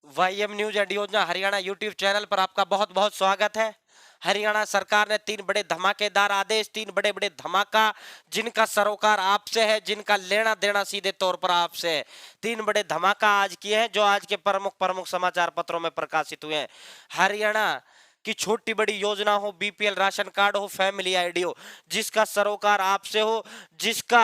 वाईएम news and योजना Haryana YouTube channel पर आपका बहुत बहुत स्वागत है। हरियाणा सरकार ने 3 बड़े धमाकेदार आदेश, 3 बड़े बड़े धमाका, जिनका सरोकार आपसे है, जिनका लेना देना सीधे तौर पर आपसे है। 3 बड़े धमाका आज किए हैं, जो आज के प्रमुख प्रमुख समाचार पत्रों में प्रकाशित हुए हैं। हरियाणा कि छोटी बड़ी योजना हो, बीपीएल राशन कार्ड हो, फैमिली आईडी हो, जिसका सरोकार आपसे हो, जिसका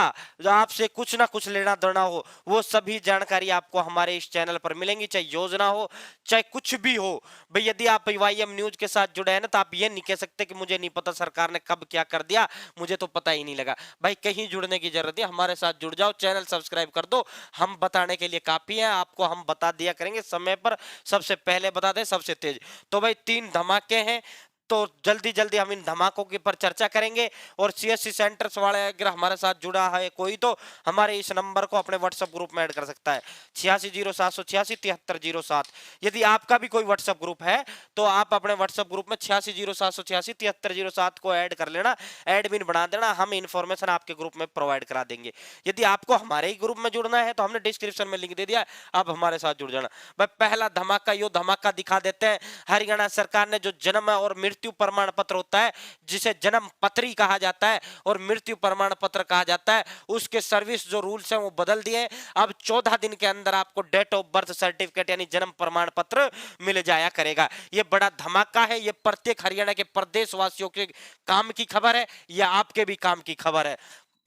आपसे कुछ ना कुछ लेना देना हो, वो सभी जानकारी आपको हमारे इस चैनल पर मिलेंगी। चाहे योजना हो, चाहे कुछ भी हो। भाई यदि आप वाईएम न्यूज के साथ जुड़े हैं ना, तो आप ये नहीं कह सकते कि मुझे नहीं पता सरकार ने कब क्या कर दिया, मुझे तो पता ही नहीं लगा। भाई कहीं जुड़ने की जरूरत है, हमारे साथ जुड़ जाओ, चैनल सब्सक्राइब कर दो। हम बताने के लिए काफी है, आपको हम बता दिया करेंगे समय पर, सबसे पहले बता दें, सबसे तेज। तो भाई 3 धमाके हैं, तो जल्दी जल्दी हम इन धमाकों के पर चर्चा करेंगे। और सीएससी सेंटर्स वाले अगर हमारे साथ जुड़ा है कोई, तो हमारे इस नंबर को अपने व्हाट्सएप ग्रुप में ऐड कर सकता है, 860786 7307। यदि आपका भी कोई व्हाट्सएप ग्रुप है, तो आप अपने व्हाट्सएप ग्रुप में 860786 7307 को ऐड कर लेना, एडमिन बना देना, हम इंफॉर्मेशन आपके ग्रुप में प्रोवाइड करा देंगे। यदि आपको हमारे ही ग्रुप में जुड़ना है, तो हमने डिस्क्रिप्शन में लिंक दे दिया, आप हमारे साथ जुड़ जाना। भाई पहला धमाका, यो धमाका दिखा देते हैं। हरियाणा सरकार ने जो जन्म और मृत्यु प्रमाण पत्र होता है, जिसे जन्म पत्री कहा जाता है और मृत्यु प्रमाण पत्र कहा जाता है, उसके सर्विस जो रूल्स हैं वो बदल दिए। अब 14 दिन के अंदर आपको डेट ऑफ बर्थ सर्टिफिकेट यानी जन्म प्रमाण पत्र मिल जाया करेगा। ये बड़ा धमाका है, ये प्रत्येक हरियाणा के प्रदेश वासियों के काम की खबर है, या आपके भी काम की खबर है।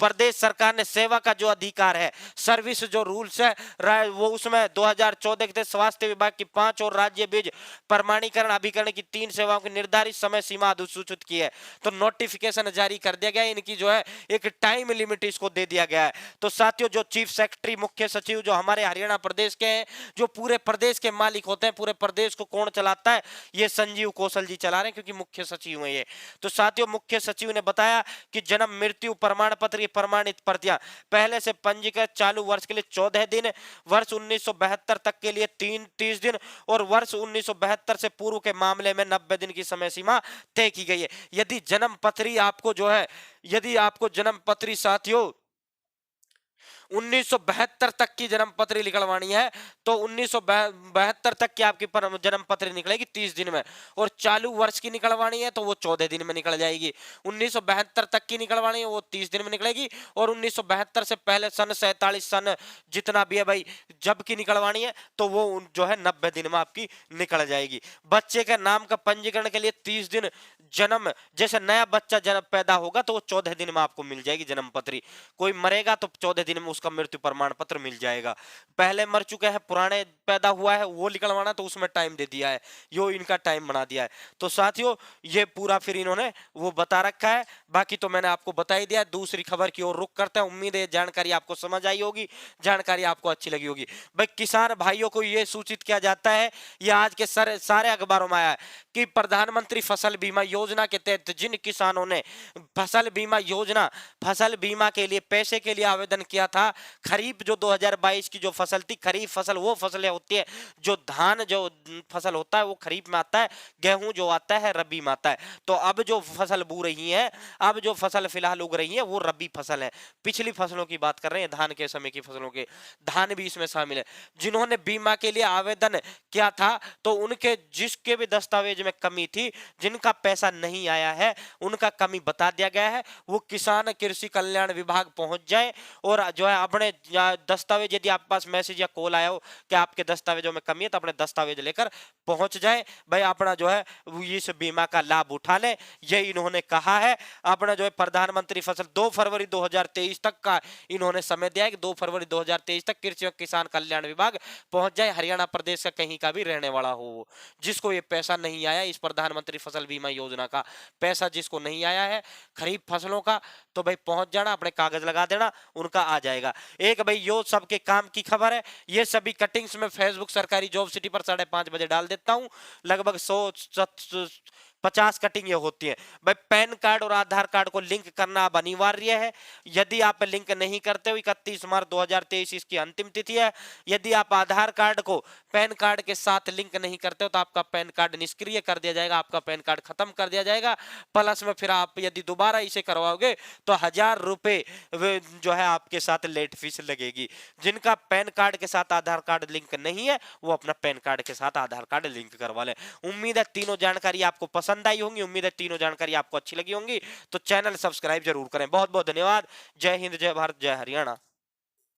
प्रदेश सरकार ने सेवा का जो अधिकार है, सर्विस जो रूल्स है, वो उसमें 2014 के स्वास्थ्य विभाग की 5 और राज्य बीज प्रमाणीकरण अभिकरण की 3 सेवाओं की निर्धारित समय सीमा अधिसूचित की है। तो नोटिफिकेशन जारी कर दिया गया है, इनकी जो है एक टाइम लिमिट इसको दे दिया गया है। तो साथियों, जो चीफ सेक्रेटरी, मुख्य सचिव जो हमारे हरियाणा प्रदेश के हैं, जो पूरे प्रदेश के मालिक होते हैं, पूरे प्रदेश को कौन चलाता है, ये संजीव कौशल जी चला रहे हैं, क्योंकि मुख्य सचिव है ये। तो साथियों, मुख्य सचिव ने बताया कि जन्म मृत्यु प्रमाण पत्र प्रमाणित प्रतियां पहले से पंजीकृत चालू वर्ष के लिए 14 दिन, वर्ष 1972 तक के लिए 30 दिन, और वर्ष 1972 से पूर्व के मामले में 90 दिन की समय सीमा तय की गई है। यदि जन्म पत्री आपको जो है, यदि आपको जन्म पत्री साथियों 1972 तक की जन्म पत्री निकलवानी है, तो 1972 तक की आपकी जन्म पत्री निकलेगी 30 दिन में। और चालू वर्ष की निकलवानी है तो वो 14 दिन में निकल जाएगी। 1972 तक की निकलवानी है वो 30 दिन में निकलेगी। और 1972 से पहले सन 47 सन जितना भी है भाई, जब की निकलवानी है तो वो जो है 90 दिन में आपकी निकल जाएगी। बच्चे के नाम का पंजीकरण के लिए 30 दिन, जन्म जैसे नया बच्चा जन्म पैदा होगा तो वो 14 दिन में आपको मिल जाएगी जन्म पत्री। कोई मरेगा तो 14 दिन में उसका मृत्यु प्रमाण पत्र मिल जाएगा। पहले मर चुके हैं, पुराने पैदा हुआ है, वो निकलवाना तो उसमें टाइम दे दिया है, यो इनका टाइम बना दिया है। तो साथियों, ये पूरा फिर इन्होंने वो बता रखा है। बाकी तो मैंने आपको बता ही दिया। दूसरी खबर की ओर रुख करते हैं। उम्मीद है जानकारी आपको समझ आई होगी, जानकारी आपको अच्छी लगी होगी। भाई किसान भाइयों को ये सूचित किया जाता है, ये आज के सारे अखबारों में आया है, कि प्रधानमंत्री फसल बीमा योजना के तहत जिन किसानों ने फसल बीमा के लिए पैसे के लिए आवेदन किया था, खरीफ जो 2022 की जो फसल थी, खरीफ फसल वो फसलें होती है, जो धान जो फसल होता है वो खरीफ में आता है, गेहूं जो आता है रबी में आता है। तो अब जो फसल बू रही है, अब जो फसल फिलहाल उग रही है वो रबी फसल है। पिछली फसलों की बात कर रहे हैं, धान के समय की फसलों के, धान भी इसमें शामिल है। जिन्होंने बीमा के लिए आवेदन किया था, तो उनके जिसके भी दस्तावेज में कमी थी, जिनका पैसा नहीं आया है, उनका कमी बता दिया गया है। वो किसान कृषि कल्याण विभाग पहुंच जाए और जो है अपने दस्तावेज, यदि आपके पास मैसेज या कॉल आया हो कि आपके दस्तावेजों में कमी है, तो अपने दस्तावेज लेकर पहुंच जाए भाई, अपना जो है इस बीमा का लाभ उठा ले, ये इन्होंने कहा है। अपना जो है प्रधानमंत्री फसल 2 फरवरी 2023 तक का इन्होंने समय दिया है, कि 2 फरवरी 2023 तक कृषि और किसान कल्याण विभाग पहुंच जाए, हरियाणा प्रदेश का कहीं का भी रहने वाला हो, जिसको ये पैसा नहीं आया, इस प्रधानमंत्री फसल बीमा योजना का पैसा जिसको नहीं आया है खरीफ फसलों का, तो भाई पहुंच जाना, अपने कागज लगा देना, उनका आ जाएगा। एक भाई यो सबके काम की खबर है। ये सभी कटिंग्स में फेसबुक सरकारी जॉब सिटी पर 5:30 बजे डाल देता हूं। लगभग 100 50 कटिंग ये होती है। भाई पैन कार्ड और आधार कार्ड को लिंक करना अब अनिवार्य है। यदि आप लिंक नहीं करते हो 31 मार्च 2023 इसकी अंतिम तिथि है। यदि आप आधार कार्ड को पैन कार्ड के साथ लिंक नहीं करते हो तो आपका पैन कार्ड निष्क्रिय कर दिया जाएगा, आपका पैन कार्ड खत्म कर दिया जाएगा। प्लस में फिर आप यदि दोबारा इसे करवाओगे तो 1000 रुपए जो है आपके साथ लेट फीस लगेगी। जिनका पैन कार्ड के साथ आधार कार्ड लिंक नहीं है वो अपना पैन कार्ड के साथ आधार कार्ड लिंक करवा ले। उम्मीद है तीनों जानकारी आपको पसंद आई होंगी, उम्मीद है तीनों जानकारी आपको अच्छी लगी होंगी। तो चैनल सब्सक्राइब जरूर करें। बहुत बहुत धन्यवाद। जय हिंद, जय भारत, जय हरियाणा।